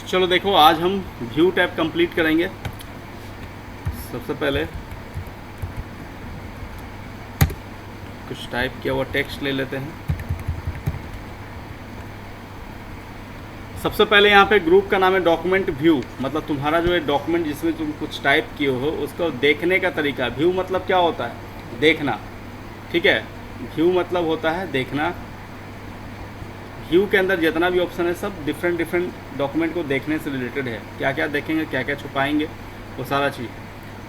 चलो देखो, आज हम व्यू टैब कंप्लीट करेंगे। सबसे पहले कुछ टाइप किया हुआ टेक्स्ट ले लेते हैं। सबसे पहले यहाँ पे ग्रुप का नाम है डॉक्यूमेंट व्यू, मतलब तुम्हारा जो है डॉक्यूमेंट जिसमें तुम कुछ टाइप किए हो उसको देखने का तरीका। व्यू मतलब क्या होता है? देखना। ठीक है, व्यू मतलब होता है देखना। व्यू के अंदर जितना भी ऑप्शन है सब डिफरेंट डिफरेंट डॉक्यूमेंट को देखने से रिलेटेड है। क्या क्या देखेंगे, क्या क्या छुपाएंगे, वो सारा चीज़।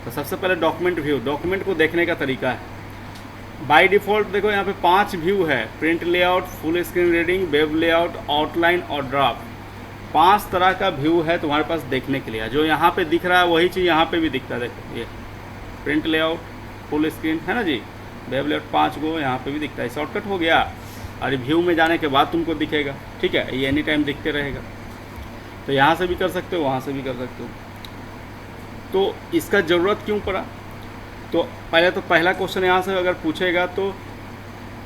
तो सबसे पहले डॉक्यूमेंट व्यू, डॉक्यूमेंट को देखने का तरीका है। बाय डिफ़ॉल्ट देखो यहाँ पे 5 व्यू है: print layout, full screen reading, web layout, outline और ड्राफ्ट। 5 तरह का व्यू है तुम्हारे पास देखने के लिए। जो यहाँ पे दिख रहा है वही चीज़ यहाँ पे भी दिखता है। देखो ये प्रिंट लेआउट, फुल स्क्रीन है ना जी, वेब लेआउट 5 गो यहाँ पे भी दिखता है। शॉर्टकट हो गया, और व्यू में जाने के बाद तुमको दिखेगा। ठीक है, ये एनी टाइम दिखते रहेगा। तो यहाँ से भी कर सकते हो, वहाँ से भी कर सकते हो। तो इसका ज़रूरत क्यों पड़ा? तो पहला क्वेश्चन यहाँ से अगर पूछेगा तो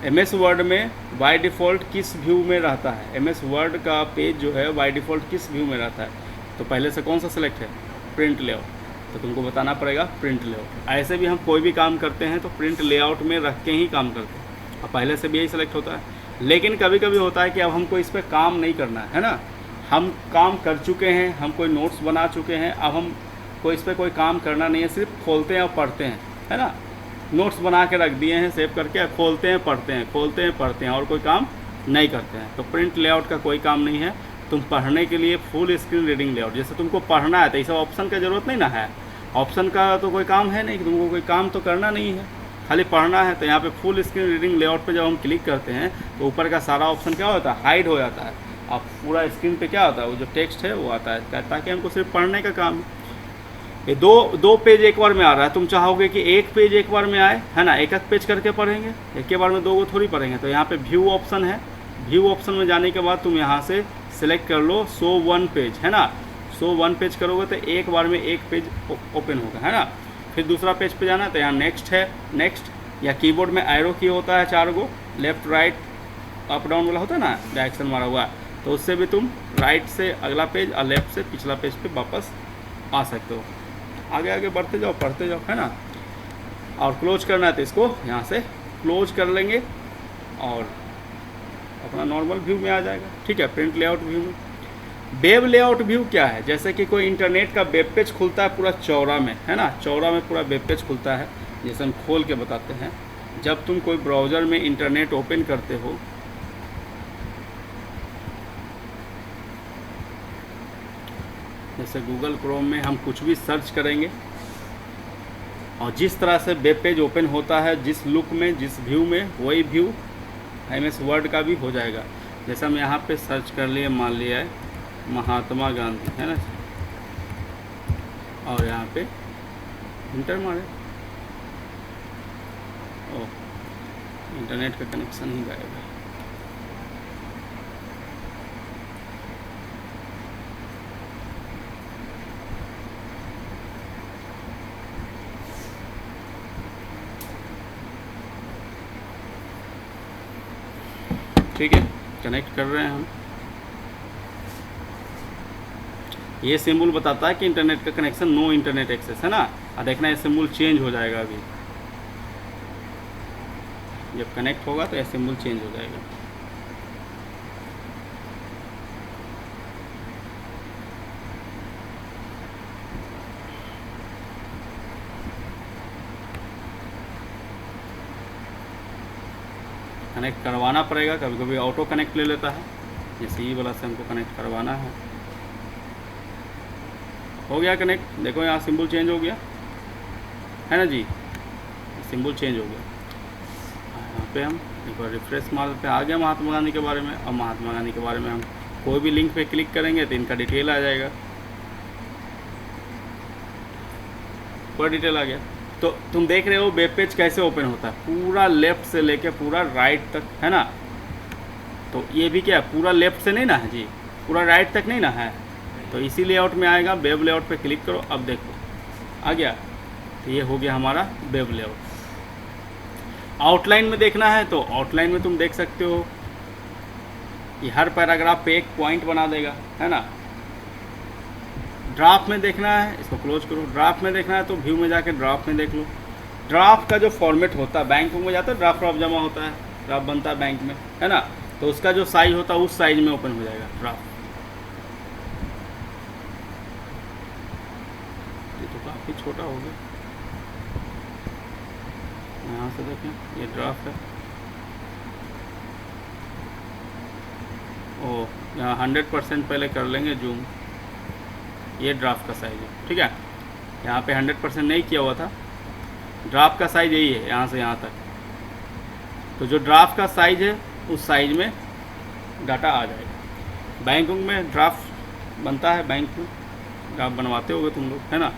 एमएस वर्ड में बाय डिफ़ॉल्ट किस व्यू में रहता है? एमएस वर्ड का पेज जो है बाय डिफ़ॉल्ट किस व्यू में रहता है? तो पहले से कौन सा सिलेक्ट है? Print layout. तो तुमको बताना पड़ेगा प्रिंट लेआउट। ऐसे भी हम कोई भी काम करते हैं तो प्रिंट लेआउट में रख के ही काम करते हैं, और पहले से भी यही सिलेक्ट होता है। लेकिन कभी कभी होता है कि अब हमको इस पर काम नहीं करना है ना, हम काम कर चुके हैं, हम कोई नोट्स बना चुके हैं, अब हम कोई इस पर कोई काम करना नहीं है, सिर्फ खोलते हैं और पढ़ते हैं, है ना। नोट्स बना के रख दिए हैं सेव करके, खोलते हैं पढ़ते हैं, खोलते हैं पढ़ते हैं, और कोई काम नहीं करते हैं। तो प्रिंट लेआउट का कोई काम नहीं है। तुम पढ़ने के लिए फुल स्क्रीन रीडिंग लेआउट, जैसे तुमको पढ़ना है तो ये सब ऑप्शन का ज़रूरत नहीं ना है। ऑप्शन का तो कोई काम है नहीं, तुमको कोई काम तो करना नहीं है, खाली पढ़ना है। तो यहाँ पे फुल स्क्रीन रीडिंग लेआउट पे जब हम क्लिक करते हैं तो ऊपर का सारा ऑप्शन क्या होता है? हाइड हो जाता है। अब पूरा स्क्रीन पे क्या होता है? वो जो टेक्स्ट है वो आता है, ताकि हमको सिर्फ पढ़ने का काम है। ये दो पेज एक बार में आ रहा है। तुम चाहोगे कि एक पेज एक बार में आए, है ना, एक एक पेज करके पढ़ेंगे, एक के बार में 2 थोड़ी पढ़ेंगे। तो यहाँ पे व्यू ऑप्शन है। व्यू ऑप्शन में जाने के बाद तुम यहाँ से सिलेक्ट कर लो शो 1 पेज, है ना। शो 1 पेज करोगे तो एक बार में एक पेज ओपन होगा, है ना। फिर दूसरा पेज पे जाना, तो यहाँ नेक्स्ट है। नेक्स्ट या कीबोर्ड में एरो की होता है 4 गो, लेफ्ट राइट अप डाउन वाला होता है ना, डायरेक्शन मारा हुआ, तो उससे भी तुम राइट से अगला पेज और लेफ्ट से पिछला पेज पे वापस आ सकते हो। आगे आगे बढ़ते जाओ, पढ़ते जाओ, है ना। और क्लोज करना है तो इसको यहाँ से क्लोज कर लेंगे और अपना नॉर्मल व्यू में आ जाएगा। ठीक है, प्रिंट लेआउट व्यू में। वेब लेआउट व्यू क्या है? जैसे कि कोई इंटरनेट का वेब पेज खुलता है पूरा चौड़ा में, है ना, चौड़ा में पूरा वेब पेज खुलता है। जैसे हम खोल के बताते हैं, जब तुम कोई ब्राउज़र में इंटरनेट ओपन करते हो, जैसे गूगल क्रोम में हम कुछ भी सर्च करेंगे और जिस तरह से वेब पेज ओपन होता है, जिस लुक में, जिस व्यू में, वही व्यू एमएस वर्ड का भी हो जाएगा। जैसे हम यहाँ पे सर्च कर लिए, मान लिया है महात्मा गांधी, है ना, और यहाँ पे इंटर मारे, ओह इंटरनेट का कनेक्शन ही गायब है। ठीक है, कनेक्ट कर रहे हैं हम। ये सिंबल बताता है कि इंटरनेट का कनेक्शन, नो इंटरनेट एक्सेस, है ना। और देखना ये सिंबल चेंज हो जाएगा। अभी जब कनेक्ट होगा तो ये सिंबल चेंज हो जाएगा। कनेक्ट करवाना पड़ेगा, कभी कभी ऑटो कनेक्ट ले लेता है, जैसे ये वाला से हमको कनेक्ट करवाना है। हो गया कनेक्ट, देखो यहाँ सिंबल चेंज हो गया, है ना जी, सिंबल चेंज हो गया। यहाँ पे हम एक बार रिफ्रेश मार देते हैं, आ गया महात्मा गांधी के बारे में। अब महात्मा गांधी के बारे में हम कोई भी लिंक पे क्लिक करेंगे तो इनका डिटेल आ जाएगा, पूरा डिटेल आ गया। तो तुम देख रहे हो वेब पेज कैसे ओपन होता है, पूरा लेफ्ट से लेके पूरा राइट तक, है ना। तो ये भी क्या है, पूरा लेफ्ट से नहीं ना है जी, पूरा राइट तक नहीं ना है। तो इसी लेआउट में आएगा। वेब लेआउट पे क्लिक करो, अब देखो आ गया। तो ये हो गया हमारा वेब लेआउट। आउटलाइन में देखना है तो आउटलाइन में तुम देख सकते हो, ये हर पैराग्राफ पे एक पॉइंट बना देगा, है ना। ड्राफ्ट में देखना है इसको क्लोज करो, ड्राफ्ट में देखना है तो व्यू में जाके ड्राफ्ट में देख लो। ड्राफ्ट का जो फॉर्मेट होता है, बैंक में जाता है ड्राफ्ट जमा होता है, ड्राफ्ट बनता है बैंक में, है ना, तो उसका जो साइज होता है उस साइज में ओपन हो जाएगा ड्राफ्ट। ये तो काफ़ी छोटा हो गया, यहाँ से देखें ये ड्राफ्ट है, ओ यहाँ 100% पहले कर लेंगे जूम। ये ड्राफ्ट का साइज है, ठीक है, यहाँ पे 100% नहीं किया हुआ था। ड्राफ्ट का साइज यही है यहाँ से यहाँ तक, तो जो ड्राफ्ट का साइज है उस साइज में डाटा आ जाएगा। बैंक में ड्राफ्ट बनता है, बैंक में ड्राफ्ट बनवाते होगे तुम लोग, है ना,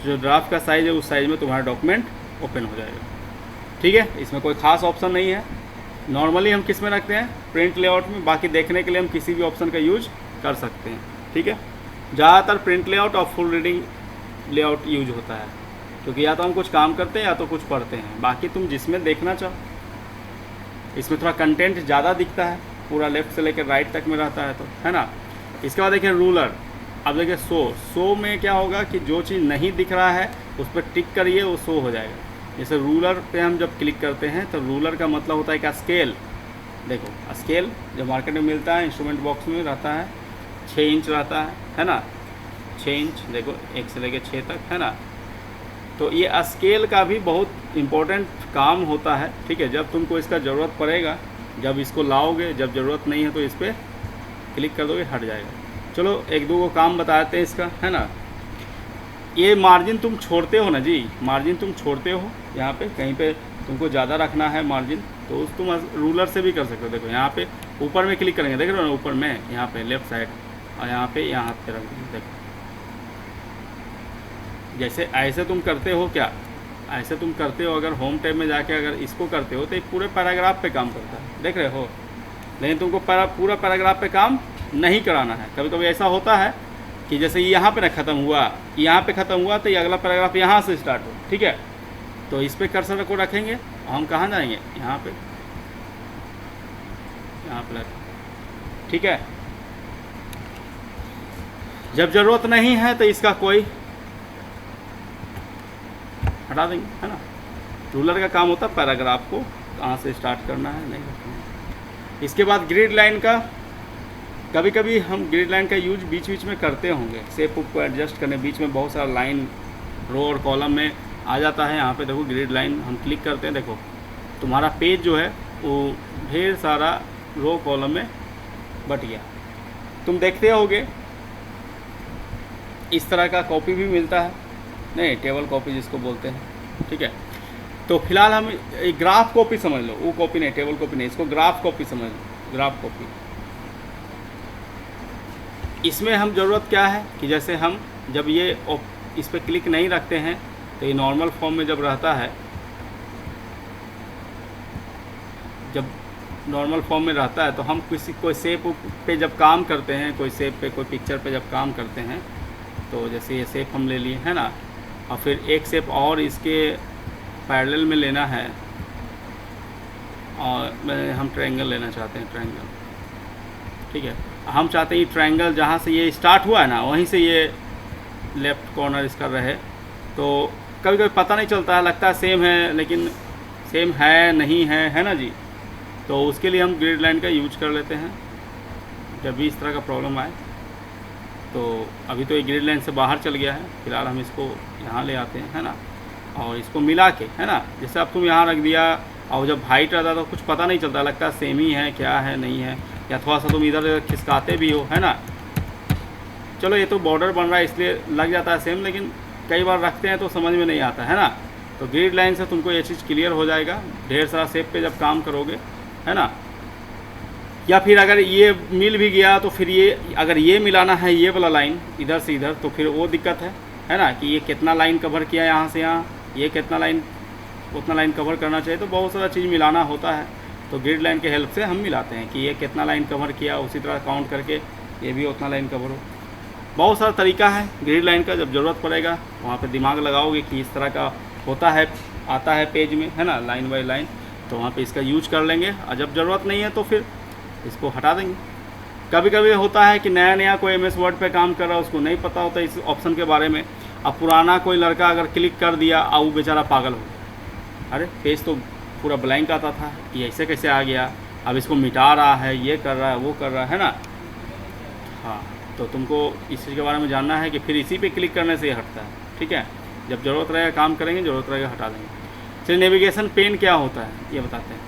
जो ड्राफ्ट का साइज है उस साइज में तुम्हारा डॉक्यूमेंट ओपन हो जाएगा। ठीक है, इसमें कोई ख़ास ऑप्शन नहीं है। नॉर्मली हम किस में रखते हैं, प्रिंट लेआउट में, बाकी देखने के लिए हम किसी भी ऑप्शन का यूज कर सकते हैं। ठीक है, ज़्यादातर प्रिंट लेआउट और फुल रीडिंग लेआउट यूज होता है, क्योंकि या तो हम कुछ काम करते हैं या तो कुछ पढ़ते हैं, बाकी तुम जिसमें देखना चाहो। इसमें थोड़ा कंटेंट ज़्यादा दिखता है, पूरा लेफ्ट से लेकर राइट तक में रहता है, तो है ना। इसके बाद देखिए रूलर, अब देखिए शो में क्या होगा कि जो चीज़ नहीं दिख रहा है उस पर टिक करिए, वो शो हो जाएगा। जैसे रूलर पे हम जब क्लिक करते हैं तो रूलर का मतलब होता है कि स्केल, देखो स्केल जो मार्केट में मिलता है इंस्ट्रूमेंट बॉक्स में रहता है, 6 इंच रहता है ना, 6 इंच, देखो 1 से लेकर 6 तक, है ना। तो ये स्केल का भी बहुत इम्पोर्टेंट काम होता है। ठीक है, जब तुमको इसका ज़रूरत पड़ेगा, जब इसको लाओगे, जब ज़रूरत नहीं है तो इस पर क्लिक कर दोगे, हट जाएगा। चलो एक दो को काम बताते हैं इसका, है ना। ये मार्जिन तुम छोड़ते हो ना जी, मार्जिन तुम छोड़ते हो, यहाँ पे कहीं पे तुमको ज़्यादा रखना है मार्जिन तो उस तुम रूलर से भी कर सकते हो। देखो यहाँ पे ऊपर में क्लिक करेंगे, देख रहे हो ना, ऊपर में यहाँ पे लेफ्ट साइड, और यहाँ पे यहाँ हाथ पे रख देंगे। देखो जैसे ऐसे तुम करते हो, क्या ऐसे तुम करते हो, अगर होम टैब में जाके अगर इसको करते हो तो एक पूरे पैराग्राफ पे काम करता है, देख रहे हो। लेकिन तुमको पूरा पैराग्राफ पे काम नहीं कराना है। कभी कभी ऐसा होता है कि जैसे यहाँ पे ना ख़त्म हुआ, यहाँ पे ख़त्म हुआ तो ये अगला पैराग्राफ यहाँ से स्टार्ट हो। ठीक है, तो इस पर कर्सर को रखेंगे, हम कहाँ जाएंगे, यहाँ पे ठीक है। जब ज़रूरत नहीं है तो इसका कोई हटा देंगे, है ना। रूलर का काम होता है पैराग्राफ को कहाँ से स्टार्ट करना है, नहीं रखना है। इसके बाद ग्रिड लाइन का, कभी कभी हम ग्रिड लाइन का यूज बीच बीच में करते होंगे, शेप को एडजस्ट करने, बीच में बहुत सारा लाइन रो और कॉलम में आ जाता है। यहाँ पे देखो ग्रिड लाइन हम क्लिक करते हैं, देखो तुम्हारा पेज जो है वो ढेर सारा रो कॉलम में बट गया। तुम देखते होगे इस तरह का कॉपी भी मिलता है, नहीं टेबल कॉपी जिसको बोलते हैं। ठीक है, तो फिलहाल हम एक ग्राफ कॉपी समझ लो, वो कॉपी नहीं, टेबल कॉपी नहीं, इसको ग्राफ कॉपी समझ लो, ग्राफ कॉपी। इसमें हम ज़रूरत क्या है कि जैसे हम जब ये इस पर क्लिक नहीं रखते हैं तो ये नॉर्मल फॉर्म में जब रहता है, जब नॉर्मल फॉर्म में रहता है तो हम कोई शेप पे जब काम करते हैं, कोई शेप पे, कोई पिक्चर पे जब काम करते हैं, तो जैसे ये शेप हम ले लिए, है ना, और फिर एक शेप और इसके पैरेलल में लेना है, और हम ट्रायंगल लेना चाहते हैं, ट्रायंगल। ठीक है, हम चाहते हैं ट्रायंगल जहाँ से ये स्टार्ट हुआ है ना वहीं से ये लेफ़्ट कॉर्नर इसका रहे। तो कभी कभी पता नहीं चलता है, लगता है सेम है लेकिन सेम है नहीं है, है ना जी। तो उसके लिए हम ग्रिड लाइन का यूज कर लेते हैं जब भी इस तरह का प्रॉब्लम आए। तो अभी तो ये ग्रिड लाइन से बाहर चल गया है, फिलहाल हम इसको यहाँ ले आते हैं, है ना, और इसको मिला के, है ना, जैसे अब तुम यहाँ रख दिया और जब हाइट रहता तो कुछ पता नहीं चलता, लगता है सेम ही है, क्या है नहीं है, या थोड़ा सा तुम इधर खिसकाते भी हो, है ना। चलो ये तो बॉर्डर बन रहा है इसलिए लग जाता है सेम, लेकिन कई बार रखते हैं तो समझ में नहीं आता, है ना। तो ग्रिड लाइन से तुमको ये चीज़ क्लियर हो जाएगा ढेर सारा शेप पे जब काम करोगे, है ना। या फिर अगर ये मिल भी गया तो फिर ये अगर ये मिलाना है ये वाला लाइन इधर से इधर, तो फिर वो दिक्कत है ना, कि ये कितना लाइन कवर किया यहाँ से यहाँ, ये कितना लाइन, उतना लाइन कवर करना चाहिए, तो बहुत सारा चीज़ मिलाना होता है। तो ग्रिड लाइन के हेल्प से हम मिलाते हैं कि ये कितना लाइन कवर किया, उसी तरह काउंट करके ये भी उतना लाइन कवर हो। बहुत सारा तरीका है ग्रिड लाइन का, जब ज़रूरत पड़ेगा वहाँ पे दिमाग लगाओगे कि इस तरह का होता है, आता है पेज में, है ना, लाइन बाय लाइन, तो वहाँ पे इसका यूज कर लेंगे, और जब ज़रूरत नहीं है तो फिर इसको हटा देंगे। कभी कभी होता है कि नया नया कोई MS वर्ड पे काम कर रहा है, उसको नहीं पता होता इस ऑप्शन के बारे में। अब पुराना कोई लड़का अगर क्लिक कर दिया और वो बेचारा पागल हो गया, अरे पेज तो पूरा ब्लैंक आता था, ये ऐसे कैसे आ गया, अब इसको मिटा रहा है, ये कर रहा है, वो कर रहा है ना। हाँ, तो तुमको इस चीज़ के बारे में जानना है कि फिर इसी पे क्लिक करने से ये हटता है। ठीक है, जब ज़रूरत रहेगा काम करेंगे, ज़रूरत रहेगा हटा देंगे। चलिए, नेविगेशन पेन क्या होता है ये बताते हैं।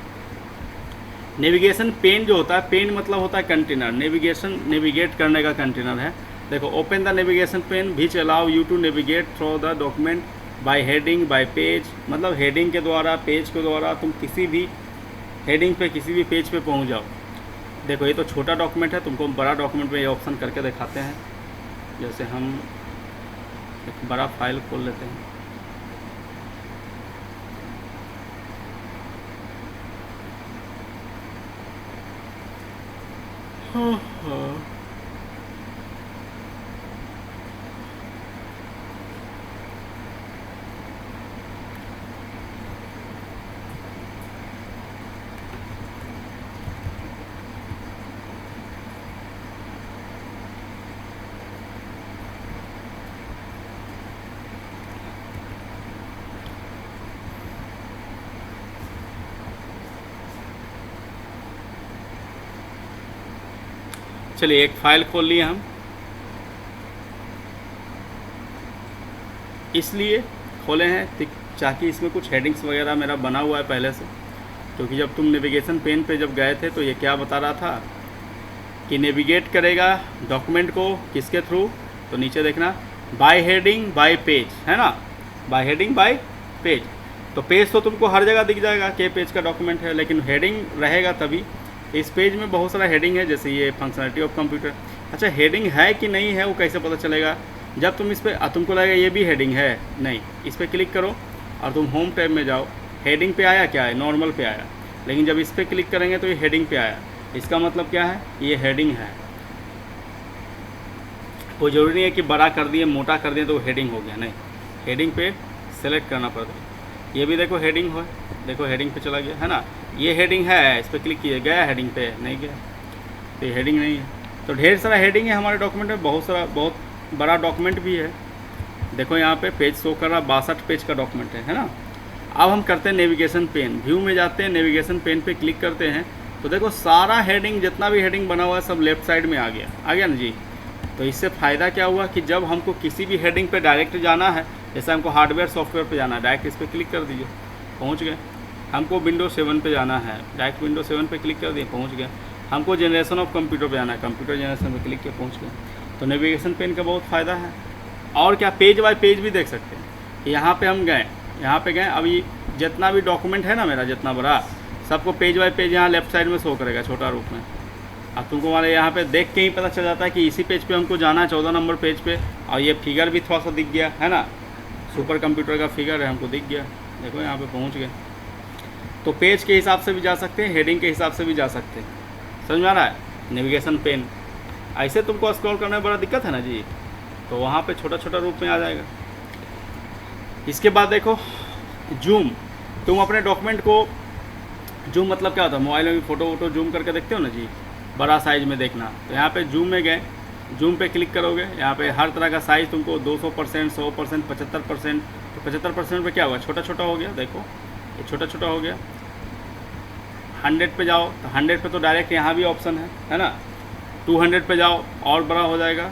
नेविगेशन पेन जो होता है, पेन मतलब होता है कंटेनर, नेविगेशन नेविगेट करने का कंटेनर है। देखो, open the navigation pane which allow you to navigate through the document by heading by page, मतलब हेडिंग के द्वारा, पेज के द्वारा तुम किसी भी हेडिंग पे, किसी भी पेज पे पहुंच जाओ। देखो, ये तो छोटा डॉक्यूमेंट है, तुमको बड़ा डॉक्यूमेंट में ये ऑप्शन करके दिखाते हैं। जैसे हम एक बड़ा फाइल खोल लेते हैं। हाँ। चलिए, एक फ़ाइल खोल लिए हम, इसलिए खोले हैं ताकि इसमें कुछ हेडिंग्स वगैरह मेरा बना हुआ है पहले से। क्योंकि जब तुम नेविगेशन पेन पे जब गए थे तो ये क्या बता रहा था कि नेविगेट करेगा डॉक्यूमेंट को किसके थ्रू, तो नीचे देखना बाय हेडिंग बाय पेज, है ना, बाय हेडिंग बाय पेज। तो पेज तो तुमको हर जगह दिख जाएगा कि पेज का डॉक्यूमेंट है, लेकिन हेडिंग रहेगा तभी। इस पेज में बहुत सारा हेडिंग है, जैसे ये फंक्शनलिटी ऑफ कंप्यूटर। अच्छा, हेडिंग है कि नहीं है वो कैसे पता चलेगा? जब तुम इस पर, तुमको लगेगा ये भी हेडिंग है, नहीं, इस पर क्लिक करो और तुम होम टैब में जाओ। हेडिंग पे आया क्या है? नॉर्मल पे आया, लेकिन जब इस पर क्लिक करेंगे तो ये हेडिंग पे आया। इसका मतलब क्या है? ये हेडिंग है। कोई ज़रूरी नहीं है कि बड़ा कर दिए, मोटा कर दिए तो हेडिंग हो गया, नहीं, हेडिंग पे सेलेक्ट करना पड़ता है। ये भी देखो हेडिंग हो, देखो हेडिंग पे चला गया, है ना, ये हेडिंग है, इस पर क्लिक किए, गया हेडिंग पे, नहीं गया, तो ये हेडिंग नहीं है। तो ढेर सारा हेडिंग है हमारे डॉक्यूमेंट में, बहुत सारा, बहुत बड़ा डॉक्यूमेंट भी है। देखो यहाँ पे पेज शो कर रहा, 62 पेज का डॉक्यूमेंट है ना। अब हम करते हैं नेविगेशन पेन, व्यू में जाते हैं, नेविगेशन पेन पे क्लिक करते हैं, तो देखो सारा हेडिंग, जितना भी हेडिंग बना हुआ है सब लेफ्ट साइड में आ गया ना जी। तो इससे फ़ायदा क्या हुआ कि जब हमको किसी भी हेडिंग पे डायरेक्ट जाना है, जैसे हमको हार्डवेयर सॉफ्टवेयर पे जाना है, डायरेक्ट इस पर क्लिक कर दीजिए, पहुंच गए। हमको विंडोज 7 पे जाना है, डायरेक्ट विंडोज 7 पे क्लिक कर दिए, पहुंच गए। हमको जनरेशन ऑफ कंप्यूटर पे जाना है, कंप्यूटर जनरेशन पे क्लिक किया, पहुंच गए। तो नेविगेशन पेन का बहुत फ़ायदा है। और क्या, पेज बाय पेज भी देख सकते हैं। यहाँ पे हम गए, यहाँ पे गए, अभी जितना भी डॉक्यूमेंट है ना मेरा, जितना बड़ा, सबको पेज बाय पेज यहाँ लेफ्ट साइड में शो करेगा छोटा रूप में। अब तुमको हमारे यहाँ पे देख के ही पता चल जाता है कि इसी पेज पे हमको जाना है, 14 नंबर पेज पे। और ये फिगर भी थोड़ा सा दिख गया है ना, सुपर कंप्यूटर का फिगर है, हमको दिख गया। देखो यहाँ पे पहुँच गए। तो पेज के हिसाब से भी जा सकते हैं, हेडिंग के हिसाब से भी जा सकते हैं। समझ में आ रहा है? नेविगेशन पेन ऐसे तुमको स्क्रॉल करने में बड़ा दिक्कत है ना जी, तो वहाँ पे छोटा छोटा रूप में आ जाएगा। इसके बाद देखो जूम, तुम अपने डॉक्यूमेंट को, जूम मतलब क्या होता है, मोबाइल में भी फ़ोटो वोटो जूम करके देखते हो ना जी, बड़ा साइज़ में देखना। तो यहाँ पे जूम में गए, जूम पे क्लिक करोगे, यहाँ पे हर तरह का साइज़ तुमको 200%, 100%, 75%। तो 75% पे क्या होगा, छोटा छोटा हो गया, देखो ये छोटा छोटा हो गया। 100 पे जाओ तो 100 पे तो डायरेक्ट यहाँ भी ऑप्शन है ना। 200 पे जाओ और बड़ा हो जाएगा,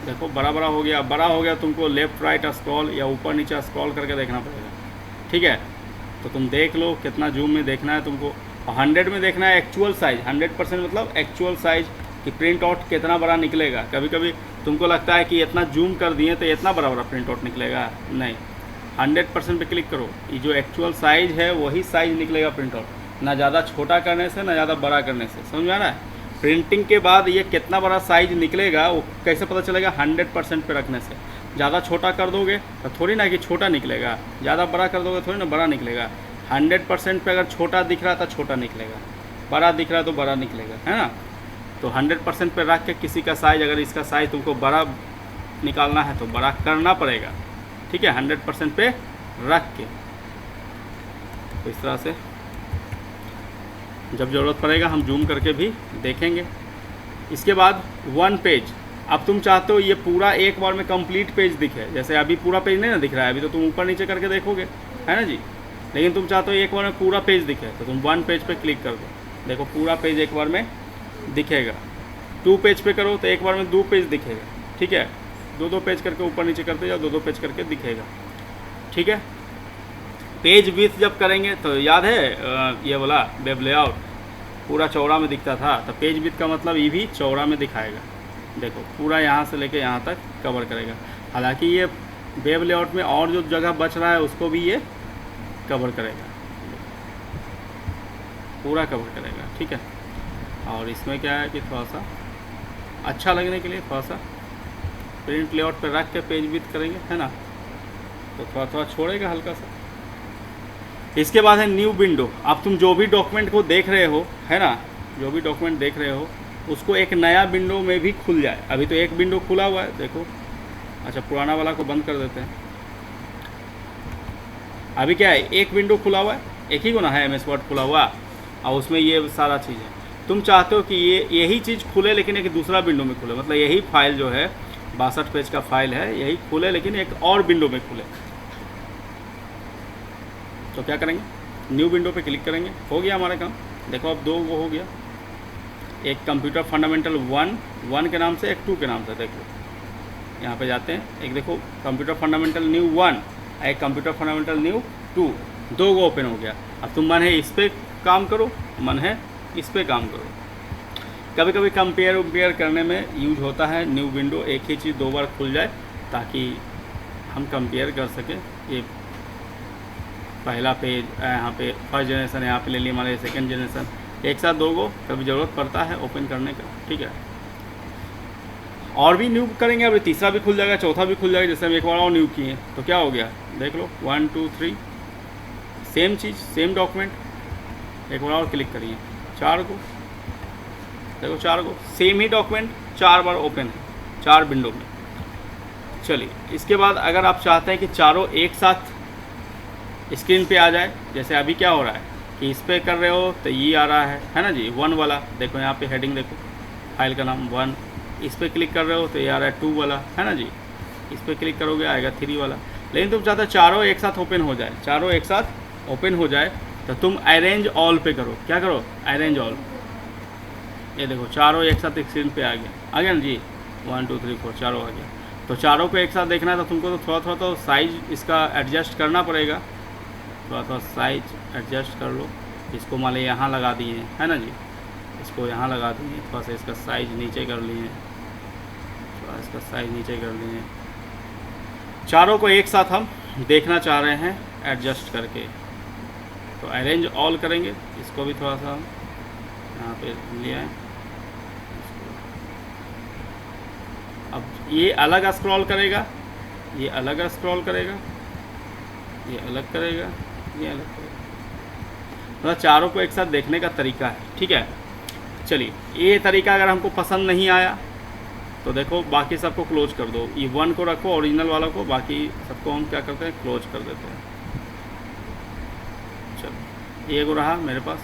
देखो बड़ा बड़ा हो गया। बड़ा हो गया, तुमको लेफ़्ट राइट स्क्रॉल या ऊपर नीचे स्क्रॉल करके देखना पड़ेगा, ठीक है। तो तुम देख लो कितना जूम में देखना है तुमको। और 100 में देखना है एक्चुअल साइज़, 100% मतलब एक्चुअल साइज़ कि प्रिंट आउट कितना बड़ा निकलेगा। कभी कभी तुमको लगता है कि इतना जूम कर दिए तो इतना बड़ा बड़ा प्रिंट आउट निकलेगा, नहीं, 100% पे क्लिक करो, ये जो एक्चुअल साइज़ है वही साइज़ निकलेगा प्रिंट आउट, ना ज़्यादा छोटा करने से ना ज़्यादा बड़ा करने से। समझ में आ रहा है? प्रिंटिंग के बाद ये कितना बड़ा साइज़ निकलेगा वो कैसे पता चलेगा? 100% पे रखने से। ज़्यादा छोटा कर दोगे तो थोड़ी ना कि छोटा निकलेगा, ज़्यादा बड़ा कर दोगे थोड़ी ना बड़ा निकलेगा। 100% पे अगर छोटा दिख रहा था छोटा निकलेगा, बड़ा दिख रहा तो बड़ा निकलेगा, है ना। तो 100% पे रख के किसी का साइज़, अगर इसका साइज़ तुमको बड़ा निकालना है तो बड़ा करना पड़ेगा, ठीक है, 100% पे रख के। तो इस तरह से जब ज़रूरत पड़ेगा हम जूम करके भी देखेंगे, इसके बाद 1 पेज। अब तुम चाहते हो ये पूरा एक बार में कंप्लीट पेज दिखे, जैसे अभी पूरा पेज नहीं ना दिख रहा है, अभी तो तुम ऊपर नीचे करके देखोगे, है ना जी। लेकिन तुम चाहते हो एक बार में पूरा पेज दिखे, तो तुम 1 पेज पे क्लिक कर दो, देखो पूरा पेज एक बार में दिखेगा। 2 पेज पे करो तो एक बार में 2 पेज दिखेगा, ठीक है। 2 पेज करके ऊपर नीचे करते जाओ, 2 पेज करके दिखेगा, ठीक है। पेज विड्थ जब करेंगे तो याद है ये वाला वेब लेआउट पूरा चौड़ा में दिखता था, तो पेज विड्थ का मतलब ये भी चौड़ा में दिखाएगा। देखो पूरा यहाँ से लेके यहाँ तक कवर करेगा। हालांकि ये वेब लेआउट में और जो जगह बच रहा है उसको भी ये कवर करेगा, पूरा कवर करेगा, ठीक है। और इसमें क्या है कि थोड़ा सा अच्छा लगने के लिए थोड़ा सा प्रिंट लेआउट पर रख के पेज विड्थ करेंगे, है ना, तो थोड़ा थोड़ा छोड़ेगा हल्का सा। इसके बाद है न्यू विंडो। अब तुम जो भी डॉक्यूमेंट को देख रहे हो, है ना, जो भी डॉक्यूमेंट देख रहे हो उसको एक नया विंडो में भी खुल जाए। अभी तो एक विंडो खुला हुआ है, देखो। अच्छा, पुराना वाला को बंद कर देते हैं। अभी क्या है, एक विंडो खुला हुआ है, एक ही को ना है MS वर्ड खुला हुआ, और उसमें ये सारा चीज़ है। तुम चाहते हो कि यही चीज़ खुले लेकिन एक दूसरा विंडो में खुले, मतलब यही फाइल जो है 62 पेज का फाइल है, यही खुले लेकिन एक और विंडो में खुले। तो क्या करेंगे, न्यू विंडो पे क्लिक करेंगे, हो गया हमारा काम। देखो अब 2 वो हो गया, एक कंप्यूटर फंडामेंटल 1 के नाम से, एक 2 के नाम से। देखो यहाँ पे जाते हैं, एक देखो कंप्यूटर फंडामेंटल न्यू 1, एक कंप्यूटर फंडामेंटल न्यू 2, 2 को ओपन हो गया। अब तुम मन है इस पर काम करो, मन है इस पर काम करो। कभी कभी कंपेयर करने में यूज होता है न्यू विंडो, एक ही चीज़ 2 बार खुल जाए ताकि हम कंपेयर कर सकें। ये पहला पेज यहाँ पे फर्स्ट जनरेशन, यहाँ पे ले लिया हमारे सेकंड जनरेशन, एक साथ 2 को कभी ज़रूरत पड़ता है ओपन करने का, ठीक है। और भी न्यू करेंगे, अभी तीसरा भी खुल जाएगा, चौथा भी खुल जाएगा। जैसे हम एक बार और न्यू किए तो क्या हो गया, देख लो 1 2 3 सेम चीज़, सेम डॉक्यूमेंट। एक बार और क्लिक करिए, 4 को देखो, 4 को सेम ही डॉक्यूमेंट 4 बार ओपन है, 4 विंडो में। चलिए, इसके बाद अगर आप चाहते हैं कि चारों एक साथ स्क्रीन पे आ जाए, जैसे अभी क्या हो रहा है कि इस पर कर रहे हो तो ये आ रहा है ना जी, 1 वाला। देखो यहाँ पे हेडिंग देखो, फाइल का नाम 1। इस पर क्लिक कर रहे हो तो ये आ रहा है 2 वाला, है ना जी। इस पर क्लिक करोगे आएगा 3 वाला। लेकिन तुम चाहते हो चारों एक साथ ओपन हो जाए, चारों एक साथ ओपन हो जाए, तो तुम अरेंज ऑल पे करो। क्या करो, अरेंज ऑल। ये देखो चारों एक साथ स्क्रीन पे आ गया ना जी, 1 2 3 4 चारों आ गया। तो चारों को एक साथ देखना है तो तुमको तो थोड़ा तो साइज इसका एडजस्ट करना पड़ेगा, थोड़ा साइज एडजस्ट कर लो। इसको मान लीजिए यहाँ लगा दिए, है ना जी, इसको यहाँ लगा दिए, थोड़ा सा इसका साइज नीचे कर लिए, थोड़ा इसका साइज नीचे कर लिए। चारों को एक साथ हम देखना चाह रहे हैं एडजस्ट करके, तो अरेंज ऑल करेंगे। इसको भी थोड़ा सा हम यहाँ पे ले आए। अब ये अलग स्क्रॉल करेगा, ये अलग स्क्रॉल करेगा, ये अलग करेगा, ये अलग करेगा, मतलब चारों को एक साथ देखने का तरीका है, ठीक है। चलिए, ये तरीका अगर हमको पसंद नहीं आया तो देखो बाकी सबको क्लोज कर दो। ये 1 को रखो ओरिजिनल वाला को, बाकी सबको हम क्या करते हैं, क्लोज कर देते हैं। चलो, ये को रहा मेरे पास।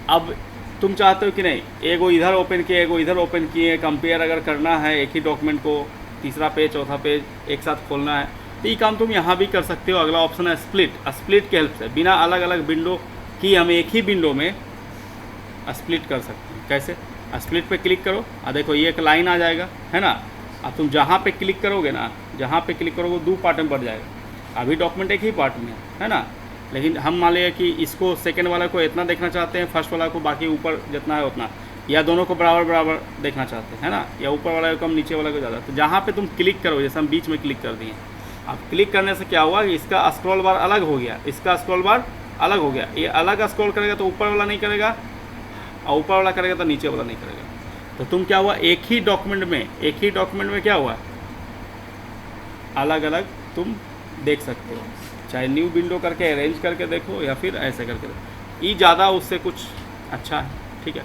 अब तुम चाहते हो कि नहीं, एगो इधर ओपन किए, एगो इधर ओपन किए, कंपेयर अगर करना है एक ही डॉक्यूमेंट को, तीसरा पेज चौथा पेज एक साथ खोलना है, तो ये काम तुम यहाँ भी कर सकते हो। अगला ऑप्शन है स्प्लिट। स्प्लिट के हेल्प से बिना अलग अलग विंडो की हम एक ही विंडो में स्प्लिट कर सकते हैं। कैसे, स्प्लिट पे क्लिक करो, देखो ये एक लाइन आ जाएगा, है ना। अब तुम जहाँ पे क्लिक करोगे ना, जहाँ पे क्लिक करोगे 2 पार्ट में बढ़ जाएगा। अभी डॉक्यूमेंट एक ही पार्ट में है ना, लेकिन हम मान लिया कि इसको सेकंड वाला को इतना देखना चाहते हैं, फर्स्ट वाला को बाकी ऊपर जितना है उतना, या दोनों को बराबर बराबर देखना चाहते हैं, है ना, या ऊपर वाला को कम नीचे वाला को ज़्यादा। तो जहाँ पे तुम क्लिक करो, जैसे हम बीच में क्लिक कर दिए, अब क्लिक करने से क्या हुआ कि इसका स्क्रॉल बार अलग हो गया, इसका स्क्रॉल बार अलग हो गया। ये अलग स्क्रॉल करेगा तो ऊपर वाला नहीं करेगा, और ऊपर वाला करेगा तो नीचे वाला नहीं करेगा। तो तुम क्या हुआ, एक ही डॉक्यूमेंट में क्या हुआ, अलग अलग तुम देख सकते हो। चाहे न्यू विंडो करके अरेंज करके देखो या फिर ऐसे करके देखो, ये ज़्यादा उससे कुछ अच्छा है, ठीक है।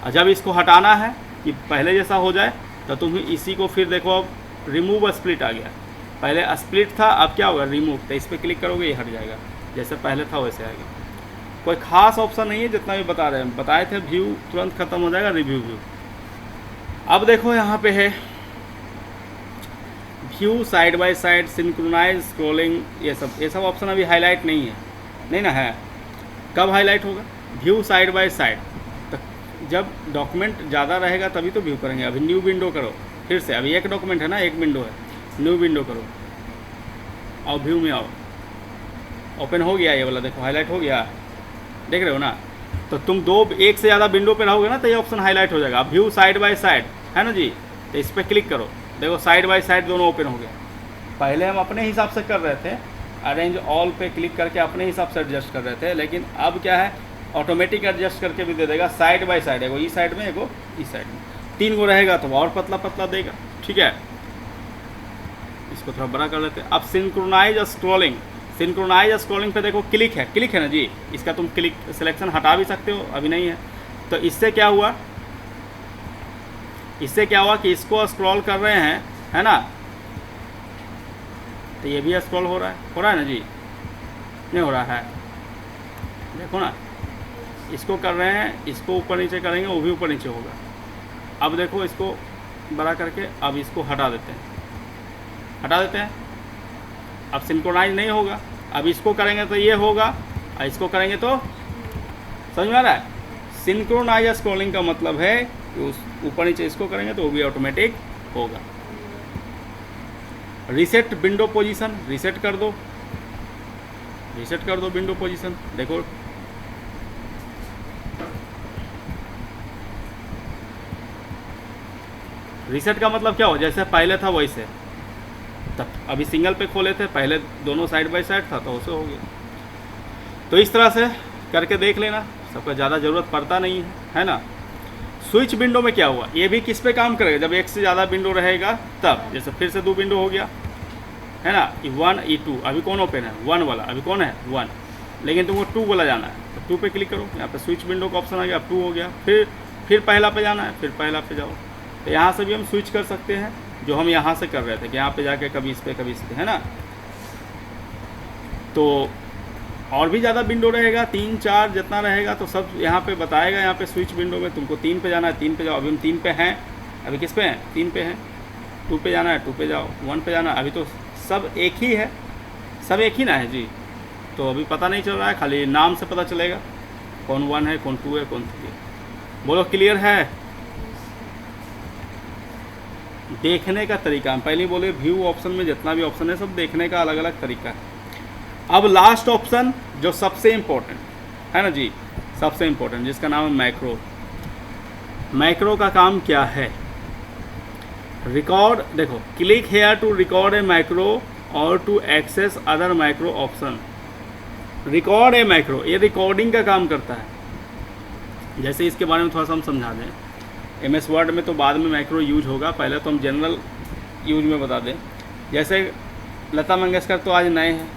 और जब इसको हटाना है कि पहले जैसा हो जाए, तो तुम इसी को फिर देखो, अब रिमूव स्प्लिट आ गया। पहले स्प्लिट था, अब क्या होगा, रिमूव। तो इस पर क्लिक करोगे ये हट जाएगा, जैसे पहले था वैसे आ गया। कोई खास ऑप्शन नहीं है, जितना भी बता रहे हैं, बताए थे व्यू तुरंत खत्म हो जाएगा, रिव्यू अब देखो यहाँ पे है view, side by side, synchronize, scrolling, ये सब ऑप्शन अभी हाईलाइट नहीं है, नहीं ना है। कब हाईलाइट होगा? व्यू साइड बाय साइड, तो जब डॉक्यूमेंट ज़्यादा रहेगा तभी तो व्यू करेंगे। अभी न्यू विंडो करो फिर से, अभी एक डॉक्यूमेंट है ना, एक विंडो है, न्यू विंडो करो और व्यू में आओ, ओपन हो गया ये वाला, देखो हाईलाइट हो गया, देख रहे हो ना। तो तुम एक से ज़्यादा विंडो पे रहोगे ना तो ये ऑप्शन हाईलाइट हो जाएगा। व्यू साइड बाय साइड है ना जी, तो इस पर क्लिक करो, देखो साइड बाय साइड दोनों ओपन हो गया। पहले हम अपने हिसाब से कर रहे थे, अरेंज ऑल पे क्लिक करके अपने हिसाब से एडजस्ट कर रहे थे, लेकिन अब क्या है, ऑटोमेटिक एडजस्ट करके भी दे देगा। साइड बाय साइड, एगो इस साइड में, एगो इस साइड में, 3 गो रहेगा तो और पतला पतला देगा, ठीक है। इसको थोड़ा बड़ा कर लेते हैं। अब सिंक्रोनाइज स्क्रॉलिंग, सिंक्रोनाइज स्क्रॉलिंग पे देखो क्लिक है ना जी, इसका तुम क्लिक सिलेक्शन हटा भी सकते हो, अभी नहीं है। तो इससे क्या हुआ, कि इसको स्क्रॉल कर रहे हैं, है ना, तो ये भी स्क्रॉल हो रहा है ना जी, नहीं हो रहा है, देखो ना, इसको कर रहे हैं, इसको ऊपर नीचे करेंगे वो भी ऊपर नीचे होगा। अब देखो इसको बड़ा करके अब इसको हटा देते हैं, अब सिंक्रोनाइज नहीं होगा। अब इसको करेंगे तो ये होगा, और इसको करेंगे तो, समझ में आ रहा है। सिंक्रोनाइज स्क्रॉलिंग का मतलब है कि उस ऊपर नीचे इसको करेंगे तो वो भी ऑटोमेटिक होगा। रीसेट विंडो पोजीशन, रीसेट कर दो विंडो पोजीशन, देखो रीसेट का मतलब क्या हो, जैसे पहले था वैसे, तब अभी सिंगल पे खोले थे, पहले दोनों साइड बाय साइड था तो उसे हो गया। तो इस तरह से करके देख लेना, सबका ज़्यादा ज़रूरत पड़ता नहीं है ना। स्विच विंडो में क्या हुआ, ये भी किस पे काम करेगा, जब एक से ज़्यादा विंडो रहेगा तब, जैसे फिर से 2 विंडो हो गया है ना, E1 E2, अभी कौन ओपन है, 1 वाला, अभी कौन है 1, लेकिन तुमको 2 वाला जाना है तो 2 पे क्लिक करो, यहाँ पे स्विच विंडो का ऑप्शन आ गया, अब 2 हो गया, फिर पहला पे जाना है, फिर पहला पे जाओ। तो यहाँ से भी हम स्विच कर सकते हैं, जो हम यहाँ से कर रहे थे कि यहाँ पे जाके कभी इस पे कभी इस पे, है ना। तो और भी ज़्यादा विंडो रहेगा, 3 4 जितना रहेगा तो सब यहाँ पे बताएगा। यहाँ पे स्विच विंडो में तुमको 3 पे जाना है, 3 पे जाओ, अभी हम 3 पे हैं, अभी किस पे हैं, 3 पे हैं। 2 पे जाना है, 2 पे जाओ, 1 पे जाना है, अभी तो सब एक ही है, सब एक ही ना है जी, तो अभी पता नहीं चल रहा है, खाली नाम से पता चलेगा कौन 1 है, कौन 2 है, कौन 3 है। बोलो क्लियर है। देखने का तरीका, हम पहले बोले व्यू ऑप्शन में जितना भी ऑप्शन है सब देखने का अलग अलग तरीका है। अब लास्ट ऑप्शन जो सबसे इम्पोर्टेंट है ना जी, सबसे इम्पोर्टेंट, जिसका नाम है मैक्रो। मैक्रो का काम क्या है, रिकॉर्ड, देखो click here to record a macro और to access other macro option. Record a macro, ये रिकॉर्डिंग का काम करता है। जैसे इसके बारे में थोड़ा सा हम समझा दें, MS वर्ड में तो बाद में मैक्रो यूज होगा, पहले तो हम जनरल यूज में बता दें। जैसे लता मंगेशकर तो आज नए हैं,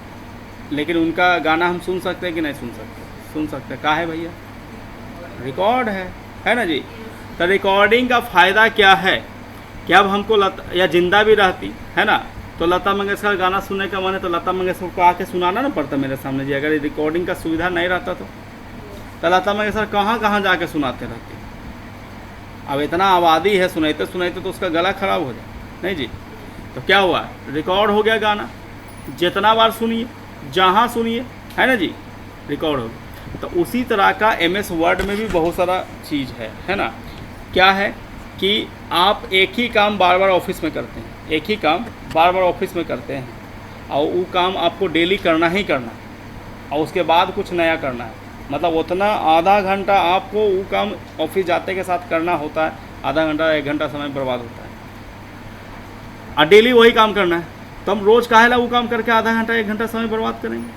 लेकिन उनका गाना हम सुन सकते हैं कि नहीं सुन सकते, सुन सकते हैं, कहा है भैया, रिकॉर्ड है ना जी। तो रिकॉर्डिंग का फ़ायदा क्या है कि अब हमको या जिंदा भी रहती है ना, तो लता मंगेशकर गाना सुनने का मन है तो लता मंगेशकर को आके सुनाना ना पड़ता मेरे सामने जी। अगर रिकॉर्डिंग का सुविधा नहीं रहता तो लता मंगेशकर कहाँ कहाँ जाके सुनाते रहते। अब इतना आबादी है, सुनाते सुनाते तो उसका गला खराब हो जाए, नहीं जी। तो क्या हुआ, रिकॉर्ड हो गया गाना, जितना बार सुनिए, जहाँ सुनिए, है ना जी, रिकॉर्ड हो गया। तो उसी तरह का MS वर्ड में भी बहुत सारा चीज़ है ना। क्या है कि आप एक ही काम बार बार ऑफिस में करते हैं, एक ही काम बार बार ऑफिस में करते हैं, और वो काम आपको डेली करना ही करना है, और उसके बाद कुछ नया करना है। मतलब उतना आधा घंटा आपको वो काम ऑफिस जाते के साथ करना होता है, आधा घंटा 1 घंटा समय बर्बाद होता है, और डेली वही काम करना है। तो हम रोज़ काहे ला वो काम करके आधा घंटा 1 घंटा समय बर्बाद करेंगे,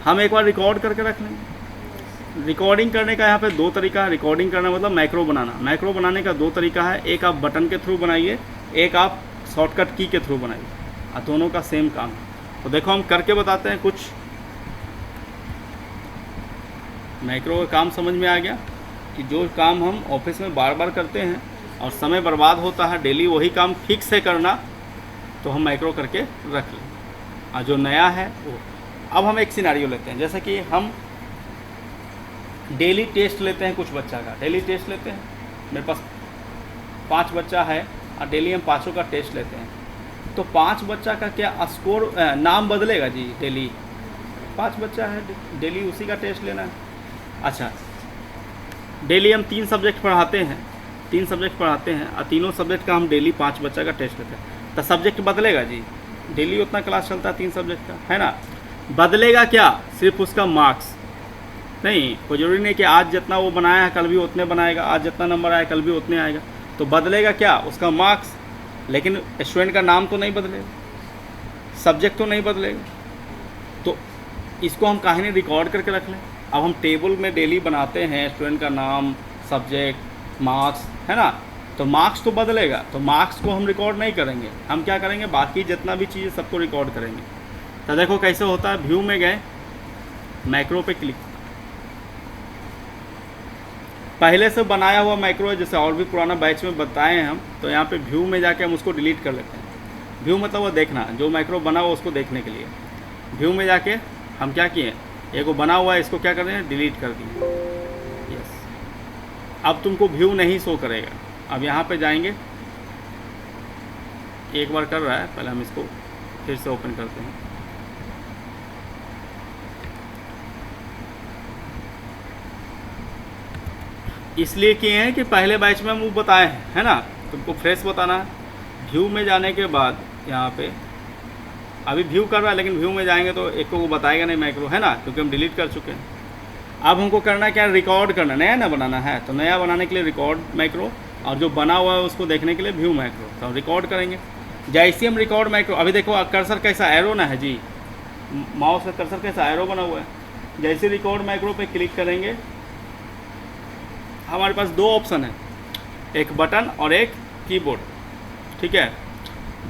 हम एक बार रिकॉर्ड करके रख लेंगे। रिकॉर्डिंग करने का यहाँ पे 2 तरीका है। रिकॉर्डिंग करना मतलब मैक्रो बनाना। मैक्रो बनाने का 2 तरीका है, एक आप बटन के थ्रू बनाइए, एक आप शॉर्टकट की के थ्रू बनाइए, और दोनों का सेम काम है। तो देखो हम करके बताते हैं कुछ। मैक्रो का काम समझ में आ गया कि जो काम हम ऑफिस में बार बार करते हैं और समय बर्बाद होता है, डेली वही काम फिक्स है करना, तो हम मैक्रो करके रख लें। और जो नया है वो, अब हम एक सिनेरियो लेते हैं, जैसे कि हम डेली टेस्ट लेते हैं कुछ बच्चा का, डेली टेस्ट लेते हैं, मेरे पास 5 बच्चा है और डेली हम पाँचों का टेस्ट लेते हैं, तो 5 बच्चा का क्या स्कोर नाम बदलेगा जी? डेली 5 बच्चा है, डेली उसी का टेस्ट लेना है। अच्छा, डेली हम 3 सब्जेक्ट पढ़ाते हैं, 3 सब्जेक्ट पढ़ाते हैं और तीनों सब्जेक्ट का हम डेली 5 बच्चा का टेस्ट लेते हैं, तो सब्जेक्ट बदलेगा जी? डेली उतना क्लास चलता है 3 सब्जेक्ट का, है ना। बदलेगा क्या? सिर्फ उसका मार्क्स नहीं। कोई जरूरी नहीं कि आज जितना वो बनाया है कल भी उतने बनाएगा, आज जितना नंबर आया कल भी उतने आएगा। तो बदलेगा क्या? उसका मार्क्स, लेकिन स्टूडेंट का नाम तो नहीं बदलेगा, सब्जेक्ट तो नहीं बदलेगा। तो इसको हम काहे नहीं रिकॉर्ड करके रख लें। अब हम टेबल में डेली बनाते हैं स्टूडेंट का नाम, सब्जेक्ट, मार्क्स, है ना, तो मार्क्स तो बदलेगा, तो मार्क्स को हम रिकॉर्ड नहीं करेंगे। हम क्या करेंगे? बाकी जितना भी चीज़ सबको रिकॉर्ड करेंगे। तो देखो कैसे होता है। व्यू में गए, मैक्रो पे क्लिक, पहले से बनाया हुआ मैक्रो है, जैसे और भी पुराना बैच में बताए हैं हम, तो यहाँ पे व्यू में जाके हम उसको डिलीट कर लेते हैं। व्यू मतलब वो देखना, जो मैक्रो बना हुआ उसको देखने के लिए व्यू में जाके हम क्या किए, एक वो बना हुआ है, इसको क्या कर रहे हैं? डिलीट कर दिए। यस, अब तुमको व्यू नहीं शो करेगा। अब यहाँ पे जाएंगे, एक बार कर रहा है, पहले हम इसको फिर से ओपन करते हैं। इसलिए किए हैं कि पहले बैच में हम वो बताए हैं, है ना, तुमको फ्रेश बताना है। व्यू में जाने के बाद यहाँ पे अभी व्यू कर रहा है, लेकिन व्यू में जाएंगे तो एक को वो बताएगा नहीं मैक्रो, है ना, क्योंकि हम डिलीट कर चुके हैं। अब हमको करना क्या? रिकॉर्ड करना, नया ना बनाना है, तो नया बनाने के लिए रिकॉर्ड मैक्रो, और जो बना हुआ है उसको देखने के लिए व्यू मैक्रो। तो हम रिकॉर्ड करेंगे। जैसे हम रिकॉर्ड मैक्रो, अभी देखो कर्सर कैसा एरो ना है जी, माउस का कर्सर कैसा एरो बना हुआ है। जैसे रिकॉर्ड मैक्रो पे क्लिक करेंगे, हमारे पास 2 ऑप्शन है, एक बटन और एक कीबोर्ड, ठीक है।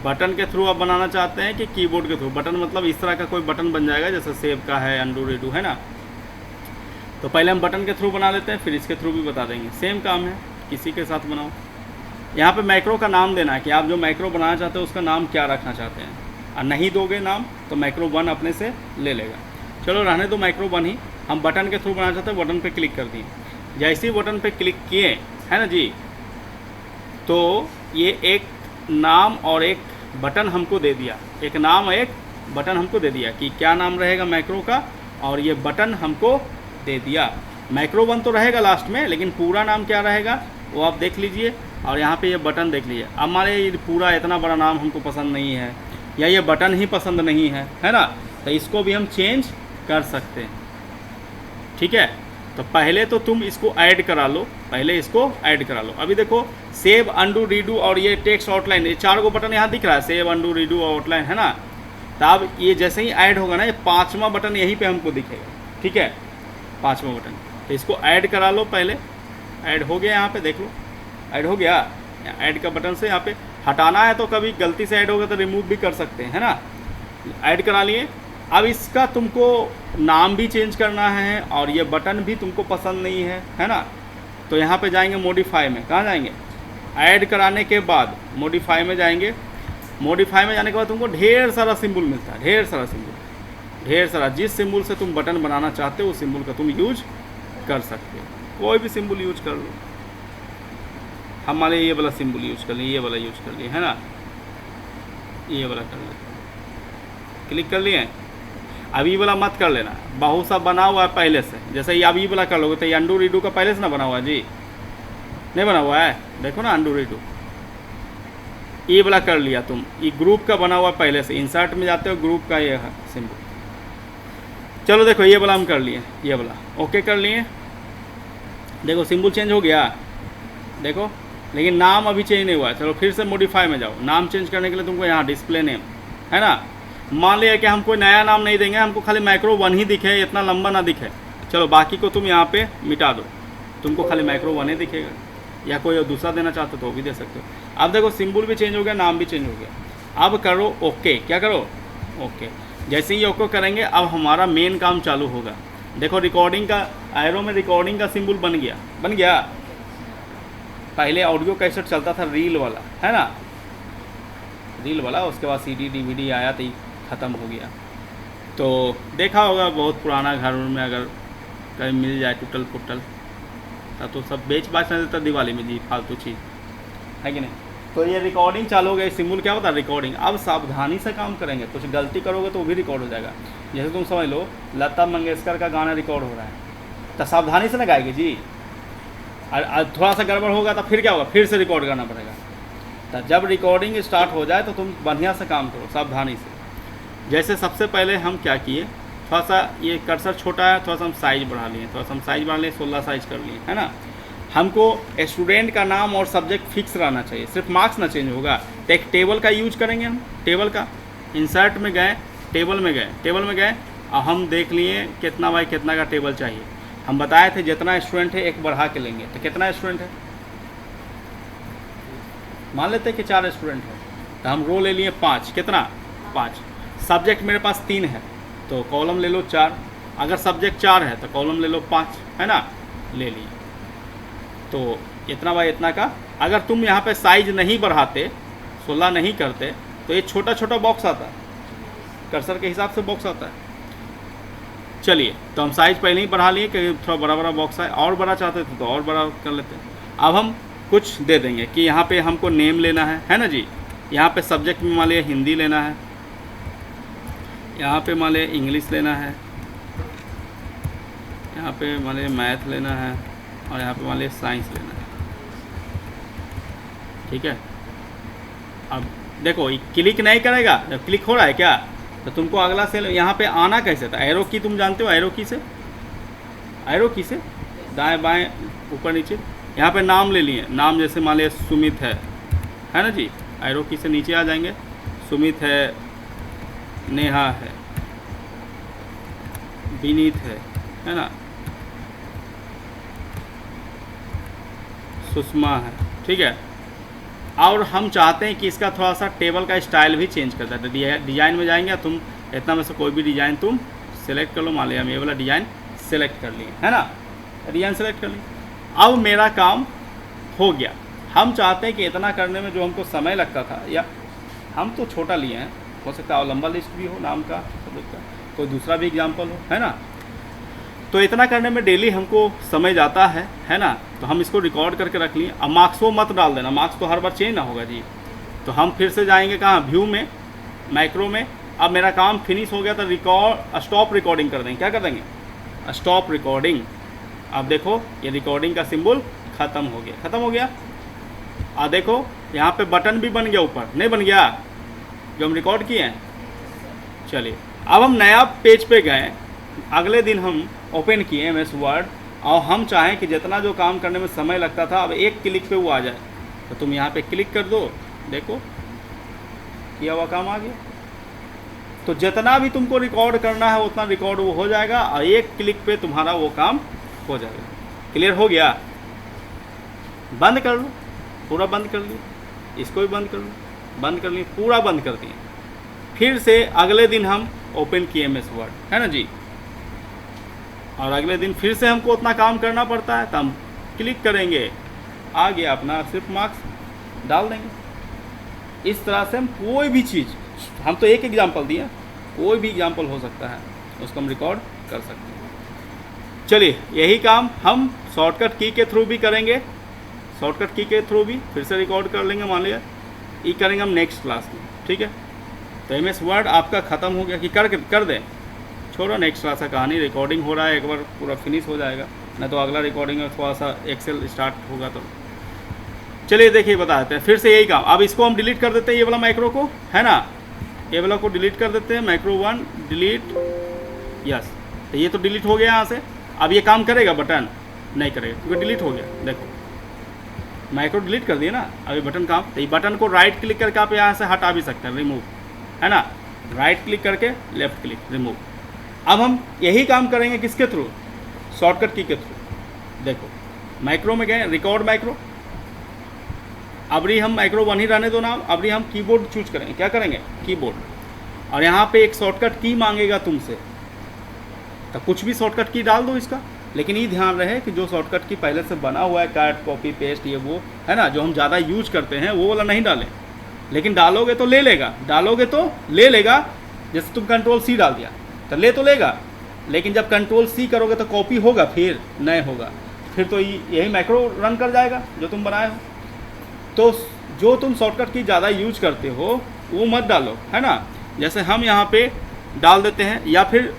बटन के थ्रू आप बनाना चाहते हैं कि कीबोर्ड के थ्रू? बटन मतलब इस तरह का कोई बटन बन जाएगा, जैसे सेव का है, अंडू रीडू, है ना। तो पहले हम बटन के थ्रू बना लेते हैं, फिर इसके थ्रू भी बता देंगे। सेम काम है, किसी के साथ बनाओ। यहाँ पे मैक्रो का नाम देना है कि आप जो मैक्रो बनाना चाहते हो उसका नाम क्या रखना चाहते हैं, और नहीं दोगे नाम तो मैक्रो 1 अपने से ले लेगा। चलो रहने दो मैक्रो 1 ही, हम बटन के थ्रू बनाना चाहते हैं, बटन पे क्लिक कर दिए। जैसे ही बटन पे क्लिक किए, है ना जी, तो ये एक नाम और एक बटन हमको दे दिया, एक नाम और एक बटन हमको दे दिया कि क्या नाम रहेगा मैक्रो का, और ये बटन हमको दे दिया। मैक्रो 1 तो रहेगा लास्ट में, लेकिन पूरा नाम क्या रहेगा वो आप देख लीजिए, और यहाँ पे ये बटन देख लीजिए। अब हमारे ये पूरा इतना बड़ा नाम हमको पसंद नहीं है, या ये बटन ही पसंद नहीं है ना, तो इसको भी हम चेंज कर सकते हैं, ठीक है। तो पहले तो तुम इसको ऐड करा लो, पहले इसको ऐड करा लो। अभी देखो सेव, अंडू, रीडू और ये टेक्स्ट आउटलाइन, ये 4 को बटन यहाँ दिख रहा है, सेव, अंडू, रीडू, आउटलाइन, है ना। तो अब ये जैसे ही ऐड होगा ना, ये 5वां बटन यहीं पे हमको दिखेगा, ठीक है, 5वां बटन। तो इसको ऐड करा लो, पहले ऐड हो गया, यहाँ पे देख लो ऐड हो गया। ऐड का बटन से यहाँ पे हटाना है, तो कभी गलती से ऐड होगा तो रिमूव भी कर सकते हैं, है ना। ऐड करा लिए। अब इसका तुमको नाम भी चेंज करना है, और ये बटन भी तुमको पसंद नहीं है ना, तो यहाँ पे जाएंगे मॉडिफाई में। कहाँ जाएंगे? ऐड कराने के बाद मॉडिफाई में जाएंगे। मॉडिफाई में जाने के बाद तुमको ढेर सारा सिंबल मिलता है, ढेर सारा सिंबल, ढेर सारा। जिस सिंबल से तुम बटन बनाना चाहते हो उस सिंबल का तुम यूज कर सकते हो, कोई भी सिंबल यूज कर लो। हमारे ये वाला सिंबल यूज कर लिए, ये वाला यूज कर लिए, है ना, ये वाला कर ले, क्लिक कर लिए। अभी वाला मत कर लेना, बहुत सा बना हुआ है पहले से। जैसे ये अभी वाला कर लोगे तो ये अंडू रीडू का पहले से ना बना हुआ है जी, नहीं बना हुआ है, देखो ना अंडू रीडू। ये वाला कर लिया तुम, ये ग्रुप का बना हुआ पहले से, इंसर्ट में जाते हो ग्रुप का ये है सिंबल। चलो देखो ये वाला हम कर लिए, ये वाला ओके कर लिए। देखो सिंबल चेंज हो गया, देखो, लेकिन नाम अभी चेंज नहीं हुआ है। चलो फिर से मॉडिफाई में जाओ। नाम चेंज करने के लिए तुमको यहाँ डिस्प्ले नेम, है ना। मान लिया कि हम कोई नया नाम नहीं देंगे, हमको खाली मैक्रो 1 ही दिखे, इतना लंबा ना दिखे। चलो बाकी को तुम यहाँ पे मिटा दो, तुमको खाली मैक्रो 1 ही दिखेगा, या कोई दूसरा देना चाहते हो तो भी दे सकते हो। अब देखो सिंबल भी चेंज हो गया, नाम भी चेंज हो गया। अब करो ओके, क्या करो ओके। जैसे ही ओके करेंगे अब हमारा मेन काम चालू होगा। देखो रिकॉर्डिंग का एरो में रिकॉर्डिंग का सिंबल बन गया, बन गया। पहले ऑडियो कैसेट चलता था रील वाला, है ना, रील वाला, उसके बाद CD DVD आया तो ख़त्म हो गया। तो देखा होगा बहुत पुराना घर में अगर कहीं मिल जाए टूटल फुटल, तब तो सब बेच बाच नहीं देता दिवाली में जी, फालतू चीज़। है कि नहीं। तो ये रिकॉर्डिंग चालू हो गई, सिंबल क्या होता है रिकॉर्डिंग। अब सावधानी से काम करेंगे, कुछ गलती करोगे तो वो भी रिकॉर्ड हो जाएगा। जैसे तुम समझ लो लता मंगेशकर का गाना रिकॉर्ड हो रहा है, तो सावधानी से ना गाएगी जी, और थोड़ा सा गड़बड़ होगा तो फिर क्या होगा, फिर से रिकॉर्ड करना पड़ेगा। तो जब रिकॉर्डिंग स्टार्ट हो जाए तो तुम बढ़िया से काम करो सावधानी से। जैसे सबसे पहले हम क्या किए, थोड़ा सा ये कर्सर छोटा है, थोड़ा सा हम साइज बढ़ा लिए, थोड़ा सा हम साइज बढ़ा लिए, 16 साइज कर लिए, है ना। हमको स्टूडेंट का नाम और सब्जेक्ट फिक्स रहना चाहिए, सिर्फ मार्क्स ना चेंज होगा। तो एक टेबल का यूज करेंगे हम, टेबल का इंसर्ट में गए, टेबल में गए और हम देख लिए कितना बाई कितना का टेबल चाहिए। हम बताए थे जितना स्टूडेंट है एक बढ़ा के लेंगे। तो कितना स्टूडेंट है, मान लेते हैं कि 4 स्टूडेंट है, तो हम रो ले लिए 5, कितना 5। सब्जेक्ट मेरे पास 3 है तो कॉलम ले लो 4, अगर सब्जेक्ट 4 है तो कॉलम ले लो 5, है ना, ले लिए। तो इतना बाई इतना का, अगर तुम यहाँ पे साइज नहीं बढ़ाते, 16 नहीं करते, तो ये छोटा छोटा बॉक्स आता है, कर्सर के हिसाब से बॉक्स आता है। चलिए, तो हम साइज पहले ही बढ़ा लिए कि थोड़ा बड़ा बड़ा बॉक्स है, और बड़ा चाहते थे तो और बड़ा कर लेते हैं। अब हम कुछ दे देंगे कि यहाँ पे हमको नेम लेना है ना जी। यहाँ पे सब्जेक्ट में मान लिया हिंदी लेना है, यहाँ पे मान लिया इंग्लिश लेना है, यहाँ पे मान लिया मैथ लेना है, और यहाँ पे मान लिया साइंस लेना है, ठीक है। अब देखो ये क्लिक नहीं करेगा, जब क्लिक हो रहा है क्या, तो तुमको अगला सेल यहाँ पे आना कैसे था, एरो की तुम जानते हो, एरो की से दाएं बाएं ऊपर नीचे। यहाँ पे नाम ले लिए, नाम जैसे मान लिया सुमित है ना जी, एरो की से नीचे आ जाएंगे, सुमित है, नेहा है, विनीत है ना, सुषमा है, ठीक है। और हम चाहते हैं कि इसका थोड़ा सा टेबल का स्टाइल भी चेंज कर दें। डिज़ाइन में जाएंगे, तुम इतना में से कोई भी डिज़ाइन तुम सेलेक्ट कर लो। मान लिया हम ये वाला डिज़ाइन सेलेक्ट कर लिए, है ना, डिज़ाइन सेलेक्ट कर लिए। अब मेरा काम हो गया। हम चाहते हैं कि इतना करने में जो हमको समय लगता था, या हम तो छोटा लिए हैं, हो सकता है लंबा लिस्ट भी हो नाम का, सब्जेक्ट का, कोई दूसरा भी एग्जाम्पल हो, है ना। तो इतना करने में डेली हमको समय जाता है ना। तो हम इसको रिकॉर्ड करके रख लिए। अब मार्क्स को मत डाल देना, मार्क्स तो हर बार चेंज ना होगा जी। तो हम फिर से जाएंगे कहाँ, व्यू में, माइक्रो में। अब मेरा काम फिनिश हो गया तो रिकॉर्ड स्टॉप रिकॉर्डिंग कर देंगे। क्या कर देंगे, स्टॉप रिकॉर्डिंग। अब देखो ये रिकॉर्डिंग का सिंबल ख़त्म हो गया। अब देखो यहाँ पे बटन भी बन गया, ऊपर नहीं बन गया जो हम रिकॉर्ड किए हैं। चलिए, अब हम नया पेज पे गए, अगले दिन हम ओपन किए MS वर्ड, और हम चाहें कि जितना जो काम करने में समय लगता था अब एक क्लिक पे वो आ जाए। तो तुम यहाँ पे क्लिक कर दो, देखो किया हुआ काम आ गया। तो जितना भी तुमको रिकॉर्ड करना है उतना रिकॉर्ड वो हो जाएगा, और एक क्लिक पे तुम्हारा वो काम हो जाएगा। क्लियर हो गया, बंद कर लो, पूरा बंद कर लिया, इसको भी बंद कर लो, बंद कर लिए, पूरा बंद कर दिए। फिर से अगले दिन हम ओपन किए MS वर्ड, है ना जी, और अगले दिन फिर से हमको उतना काम करना पड़ता है। तो हम क्लिक करेंगे, आ गया अपना, सिर्फ मार्क्स डाल देंगे। इस तरह से हम कोई भी चीज़, हम तो एक एग्जांपल दिए, कोई भी एग्जांपल हो सकता है, उसको हम रिकॉर्ड कर सकते हैं। चलिए, यही काम हम शॉर्टकट की के थ्रू भी करेंगे, शॉर्टकट की के थ्रू भी फिर से रिकॉर्ड कर लेंगे। मान लिया ये करेंगे हम नेक्स्ट क्लास में, ठीक है। तो MS वर्ड आपका ख़त्म हो गया कि कर दें, छोड़ो, नेक्स्ट क्लास का कहानी। रिकॉर्डिंग हो रहा है, एक बार पूरा फिनिश हो जाएगा, नहीं तो अगला रिकॉर्डिंग में थोड़ा सा एक्सेल स्टार्ट होगा। तो चलिए देखिए, बताते हैं फिर से यही काम। अब इसको हम डिलीट कर देते हैं, ये वाला माइक्रो को, है ना, ये वाला को डिलीट कर देते हैं, माइक्रो 1 डिलीट, यस। तो ये तो डिलीट हो गया यहाँ से। अब ये काम करेगा, बटन नहीं करेगा क्योंकि डिलीट हो गया। देखो माइक्रो डिलीट कर दिया ना, अभी बटन काम। तो ये बटन को राइट क्लिक करके आप यहाँ से हटा भी सकते हैं, रिमूव, है ना, राइट क्लिक करके लेफ्ट क्लिक, रिमूव। अब हम यही काम करेंगे किसके थ्रू, शॉर्टकट की के थ्रू। देखो माइक्रो में गए, रिकॉर्ड माइक्रो, अभी हम माइक्रो 1 ही रहने दो नाम। अभी हम कीबोर्ड चूज करेंगे, क्या करेंगे, कीबोर्ड, और यहाँ पे एक शॉर्टकट की मांगेगा तुमसे, तो कुछ भी शॉर्टकट की डाल दो इसका। लेकिन ये ध्यान रहे कि जो शॉर्टकट की पहले से बना हुआ है, कट कॉपी पेस्ट, ये वो है ना, जो हम ज़्यादा यूज करते हैं वो वाला नहीं डालें। लेकिन डालोगे तो ले लेगा, जैसे तुम Ctrl+C डाल दिया तो ले तो लेगा, लेकिन जब Ctrl+C करोगे तो कॉपी होगा, फिर नहीं होगा, फिर तो यही माइक्रो रन कर जाएगा जो तुम बनाए हो। तो जो तुम शॉर्टकट की ज़्यादा यूज करते हो वो मत डालो, है ना। जैसे हम यहाँ पे डाल देते हैं, या फिर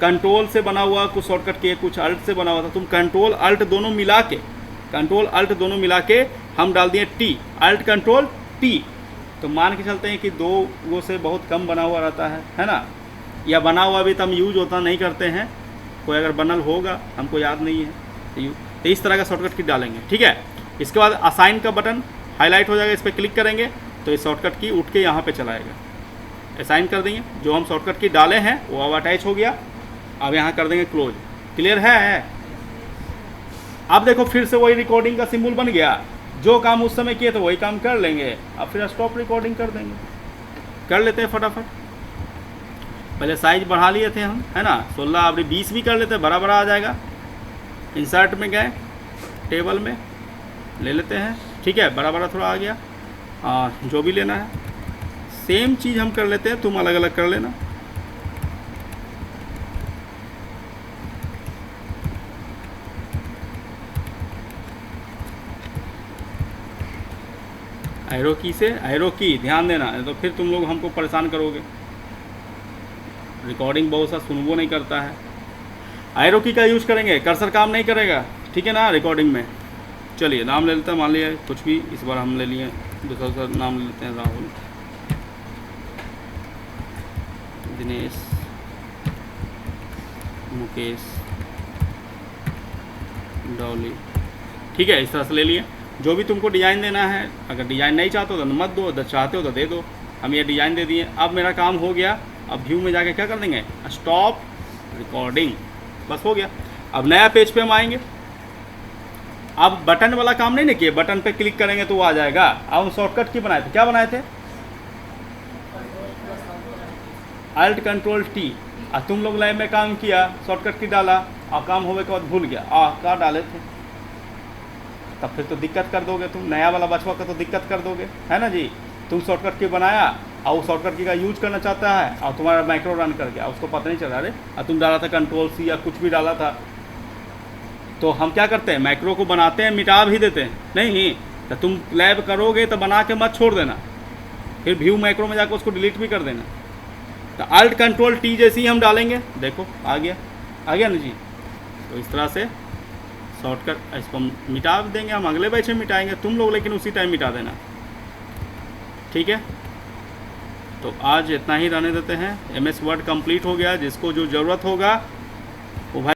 कंट्रोल से बना हुआ कुछ शॉर्टकट की, कुछ अल्ट से बना हुआ था, तुम कंट्रोल अल्ट दोनों मिला के, कंट्रोल अल्ट दोनों मिला के हम डाल दिए टी, अल्ट कंट्रोल टी। तो मान के चलते हैं कि दो वो से बहुत कम बना हुआ रहता है ना, या बना हुआ भी तो हम यूज होता नहीं करते हैं, कोई अगर बनल होगा हमको याद नहीं है, तो इस तरह का शॉर्टकट की डालेंगे, ठीक है। इसके बाद असाइन का बटन हाईलाइट हो जाएगा, इस पर क्लिक करेंगे तो ये शॉर्टकट की उठ के यहाँ पे चलाएगा, असाइन कर देंगे। जो हम शॉर्टकट की डाले हैं वो अब अटैच हो गया, अब यहाँ कर देंगे क्लोज। क्लियर है? अब देखो फिर से वही रिकॉर्डिंग का सिंबल बन गया, जो काम उस समय किए तो वही काम कर लेंगे। अब फिर स्टॉप रिकॉर्डिंग कर देंगे, कर लेते हैं फटाफट। पहले साइज बढ़ा लिए थे हम, है ना, 16, अब 20 भी कर लेते हैं, बड़ा बड़ा आ जाएगा। इंसर्ट में गए, टेबल में ले लेते हैं, ठीक है, बड़ा बड़ा थोड़ा आ गया, जो भी लेना है सेम चीज़ हम कर लेते हैं, तुम अलग अलग कर लेना। एरो की से, एरो की ध्यान देना, तो फिर तुम लोग हमको परेशान करोगे, रिकॉर्डिंग बहुत सा सुनवो नहीं करता है। एरो की का यूज़ करेंगे, कर्सर काम नहीं करेगा, ठीक है ना, रिकॉर्डिंग में। चलिए नाम ले लेते हैं, मान लिया कुछ भी, इस बार हम ले लिए दूसरा नाम ले लेते हैं, राहुल, दिनेश, मुकेश, डॉली, ठीक है, इस तरह से ले लिए। जो भी तुमको डिज़ाइन देना है, अगर डिज़ाइन नहीं चाहते हो तो मत दो, चाहते हो तो दे दो। हम ये डिज़ाइन दे दिए। अब मेरा काम हो गया, अब व्यू में जाके क्या कर देंगे, स्टॉप रिकॉर्डिंग, बस हो गया। अब नया पेज पे हम आएंगे। अब बटन वाला काम नहीं ना किए, बटन पे क्लिक करेंगे तो वो आ जाएगा। अब हम शॉर्टकट की बनाए थे, क्या बनाए थे, अल्ट कंट्रोल टी। और तुम लोग लैब में काम किया, शॉर्टकट की डाला, और काम होने के बाद भूल गया क्या डाले थे, तब फिर तो दिक्कत कर दोगे तुम, नया वाला बचवा का तो दिक्कत कर दोगे, है ना जी। तुम शॉर्टकट की बनाया और वो शॉर्टकट की का यूज करना चाहता है, और तुम्हारा माइक्रो रन कर गया, उसको पता नहीं चला, अरे और तुम डाला था कंट्रोल सी या कुछ भी डाला था। तो हम क्या करते हैं, माइक्रो को बनाते हैं, मिटा भी देते हैं, नहीं तो तुम लैब करोगे तो बना के मत छोड़ देना, फिर व्यू माइक्रो में जाकर उसको डिलीट भी कर देना। तो अल्ट कंट्रोल टी जैसे ही हम डालेंगे, देखो आ गया ना जी। तो इस तरह से शॉर्टकट, इसको मिटा देंगे हम, अगले बैच में मिटाएंगे, तुम लोग लेकिन उसी टाइम मिटा देना, ठीक है। तो आज इतना ही रहने देते हैं। MS वर्ड कंप्लीट हो गया, जिसको जो ज़रूरत होगा